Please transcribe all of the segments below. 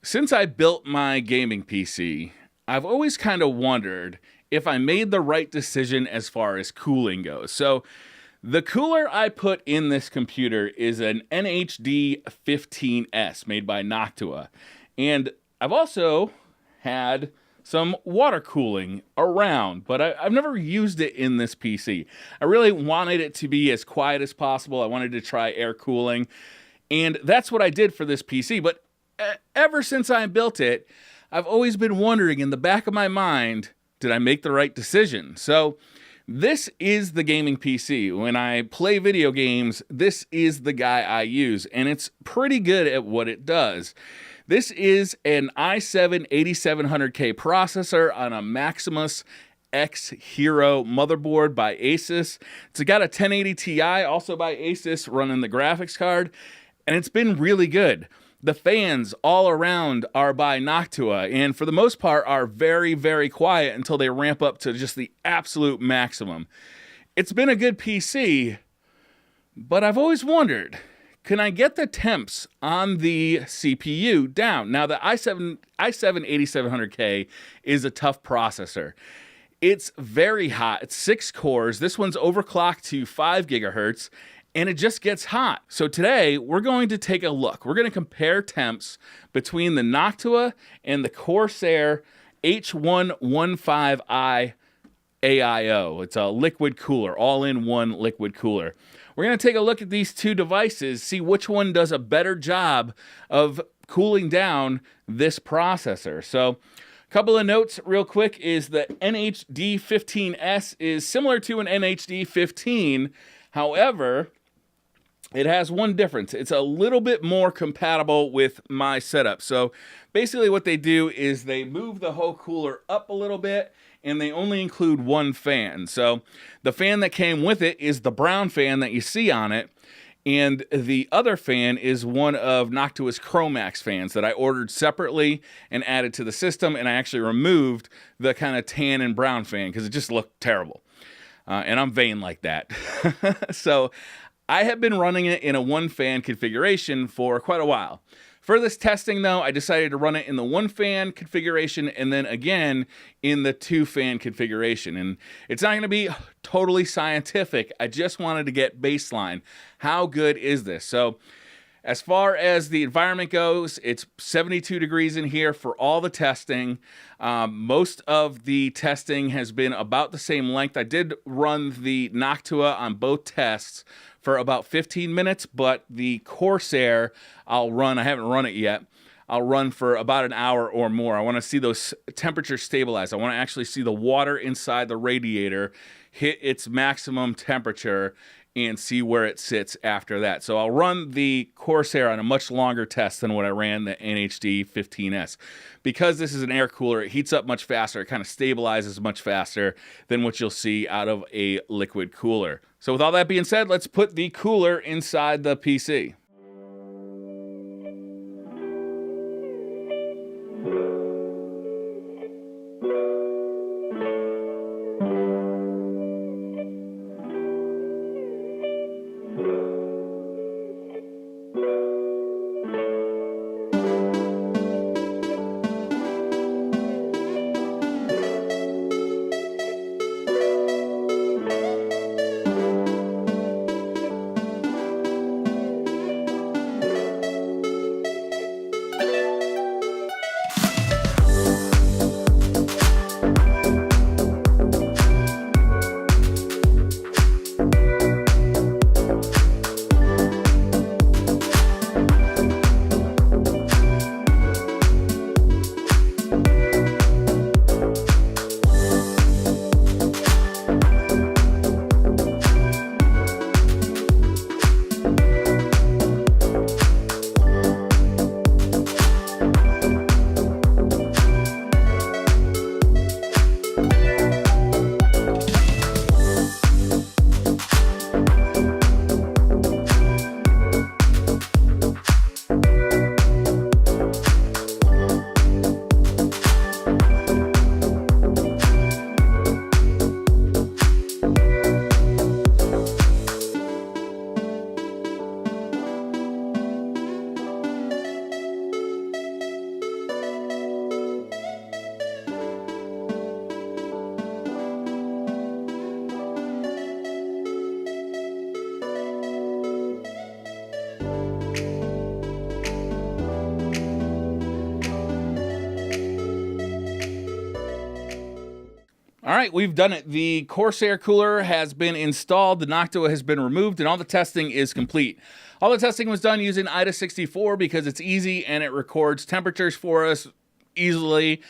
Since I built my gaming PC, I've always kind of wondered if I made the right decision as far as cooling goes. So, the cooler I put in this computer is an NH-D15S made by Noctua. And I've also had some water cooling around, but I've never used it in this PC. I really wanted it to be as quiet as possible. I wanted to try air cooling, and that's what I did for this PC. But ever since I built it, I've always been wondering in the back of my mind, did I make the right decision? So this is the gaming PC. When I play video games, this is the guy I use, and it's pretty good at what it does. This is an i7-8700K processor on a Maximus X Hero motherboard by Asus. It's got a 1080 Ti, also by Asus, running the graphics card, and it's been really good. The fans all around are by Noctua, and for the most part are very, very quiet until they ramp up to just the absolute maximum. It's been a good PC, but I've always wondered, can I get the temps on the CPU down? Now, the i7-8700K is a tough processor. It's very hot. It's 6 cores. This one's overclocked to 5 gigahertz, and it just gets hot. So today, we're going to take a look. We're going to compare temps between the Noctua and the Corsair H115i AIO. It's a liquid cooler, all-in-one liquid cooler. We're going to take a look at these two devices, see which one does a better job of cooling down this processor. So, a couple of notes real quick is the NH-D15S is similar to an NH-D15. However, it has one difference. It's a little bit more compatible with my setup. So basically what they do is they move the whole cooler up a little bit, and they only include one fan. So the fan that came with it is the brown fan that you see on it, and the other fan is one of Noctua's Chromax fans that I ordered separately and added to the system, and I actually removed the kind of tan and brown fan because it just looked terrible. And I'm vain like that. So I have been running it in a one-fan configuration for quite a while. For this testing, though, I decided to run it in the one-fan configuration and then again in the two-fan configuration. And it's not going to be totally scientific. I just wanted to get baseline. How good is this? So as far as the environment goes, it's 72 degrees in here for all the testing. Most of the testing has been about the same length. I did run the Noctua on both tests for about 15 minutes, but the Corsair I haven't run it yet, I'll run for about an hour or more. I want to see those temperatures stabilize. I want to actually see the water inside the radiator hit its maximum temperature and see where it sits after that. So I'll run the Corsair on a much longer test than what I ran the NH-D15S. Because this is an air cooler, it heats up much faster. It kind of stabilizes much faster than what you'll see out of a liquid cooler. So with all that being said, let's put the cooler inside the PC. All right, we've done it. The Corsair cooler has been installed, the Noctua has been removed, and all the testing is complete. All the testing was done using I7-8700K because it's easy and it records temperatures for us easily.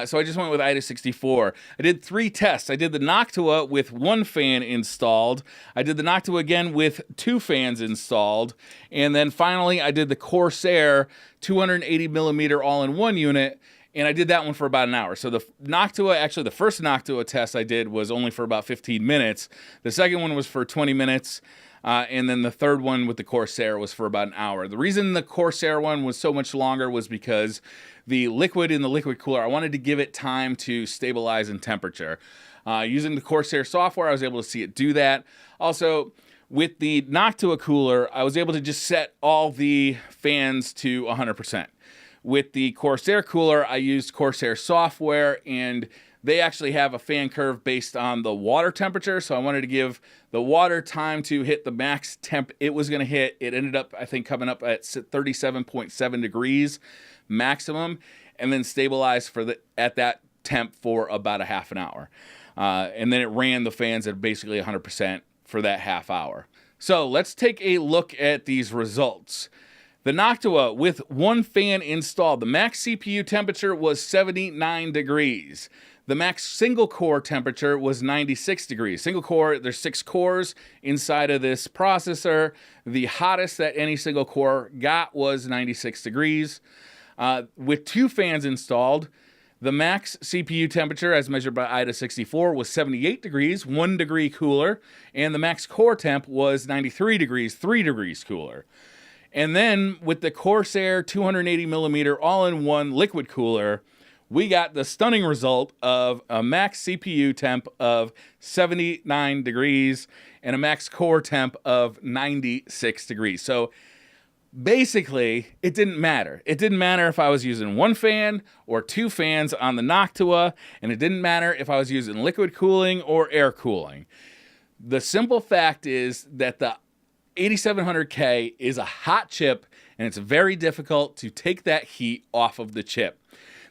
So I just went with I7-8700K. I did 3 tests. I did the Noctua with 1 fan installed. I did the Noctua again with 2 fans installed. And then finally, I did the Corsair 280mm all-in-one unit. And I did that one for about an hour. So the Noctua, actually the first Noctua test I did was only for about 15 minutes. The second one was for 20 minutes. And then the third one with the Corsair was for about an hour. The reason the Corsair one was so much longer was because the liquid in the liquid cooler, I wanted to give it time to stabilize in temperature. Using the Corsair software, I was able to see it do that. Also, with the Noctua cooler, I was able to just set all the fans to 100%. With the Corsair cooler, I used Corsair software, and they actually have a fan curve based on the water temperature. So I wanted to give the water time to hit the max temp it was going to hit. It ended up, I think, coming up at 37.7 degrees maximum, and then stabilized at that temp for about a half an hour. And then it ran the fans at basically 100% for that half hour. So let's take a look at these results. The Noctua with 1 fan installed, the max CPU temperature was 79 degrees. The max single core temperature was 96 degrees. Single core, there's 6 cores inside of this processor. The hottest that any single core got was 96 degrees. With 2 fans installed, the max CPU temperature, as measured by I7-8700K, was 78 degrees, 1 degree cooler, and the max core temp was 93 degrees, 3 degrees cooler. And then with the Corsair 280mm all-in-one liquid cooler, we got the stunning result of a max CPU temp of 79 degrees and a max core temp of 96 degrees. So basically, it didn't matter. It didn't matter if I was using 1 fan or 2 fans on the Noctua, and it didn't matter if I was using liquid cooling or air cooling. The simple fact is that the 8700K is a hot chip, and it's very difficult to take that heat off of the chip.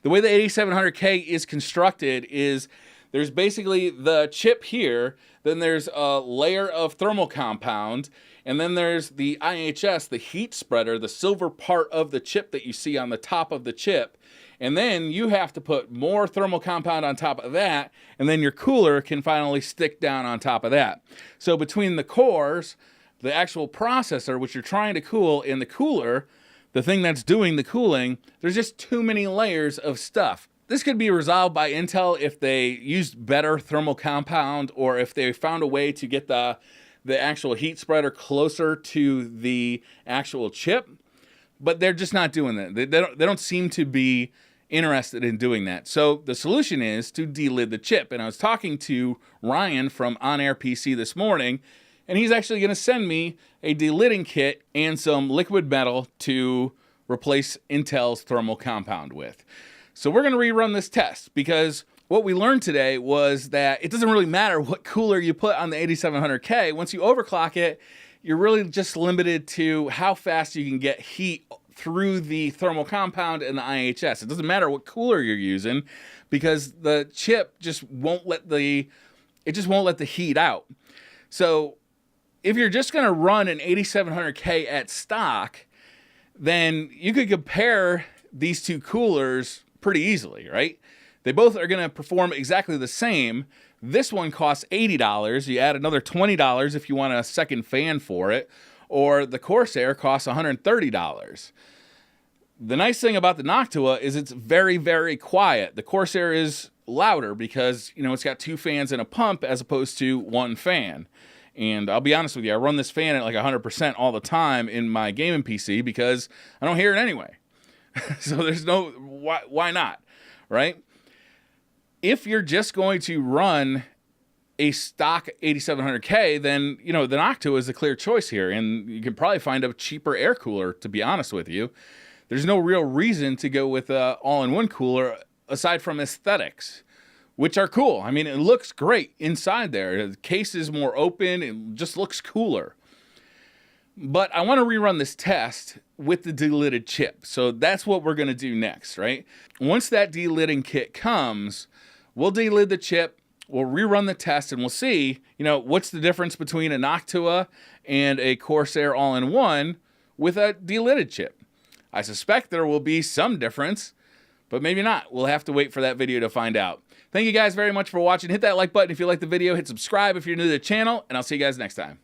The way the 8700K is constructed is there's basically the chip here, then there's a layer of thermal compound, and then there's the IHS, the heat spreader, the silver part of the chip that you see on the top of the chip. And then you have to put more thermal compound on top of that, and then your cooler can finally stick down on top of that. So between the cores, the actual processor, which you're trying to cool, in the cooler, the thing that's doing the cooling, there's just too many layers of stuff. This could be resolved by Intel if they used better thermal compound, or if they found a way to get the actual heat spreader closer to the actual chip, but they're just not doing that. They don't seem to be interested in doing that. So the solution is to delid the chip. And I was talking to Ryan from On Air PC this morning, and he's actually going to send me a delidding kit and some liquid metal to replace Intel's thermal compound with. So we're going to rerun this test, because what we learned today was that it doesn't really matter what cooler you put on the 8700K. Once you overclock it, you're really just limited to how fast you can get heat through the thermal compound and the IHS. It doesn't matter what cooler you're using, because the chip just won't let the heat out. So if you're just going to run an 8700K at stock, then you could compare these two coolers pretty easily, right? They both are going to perform exactly the same. This one costs $80. You add another $20 if you want a second fan for it, or the Corsair costs $130. The nice thing about the Noctua is it's very, very quiet. The Corsair is louder because, it's got 2 fans and a pump as opposed to 1 fan. And I'll be honest with you, I run this fan at like 100% all the time in my gaming PC because I don't hear it anyway. So there's no, why not, right? If you're just going to run a stock 8700K, then, the Noctua is a clear choice here. And you can probably find a cheaper air cooler, to be honest with you. There's no real reason to go with an all-in-one cooler aside from aesthetics, which are cool. I mean, it looks great inside there. The case is more open. It just looks cooler. But I want to rerun this test with the delidded chip. So that's what we're going to do next, right? Once that delidding kit comes, we'll delid the chip. we'll rerun the test and we'll see, you know, what's the difference between a Noctua and a Corsair all-in-one with a delidded chip. I suspect there will be some difference, but maybe not. We'll have to wait for that video to find out. Thank you guys very much for watching. Hit that like button if you like the video. Hit subscribe if you're new to the channel, and I'll see you guys next time.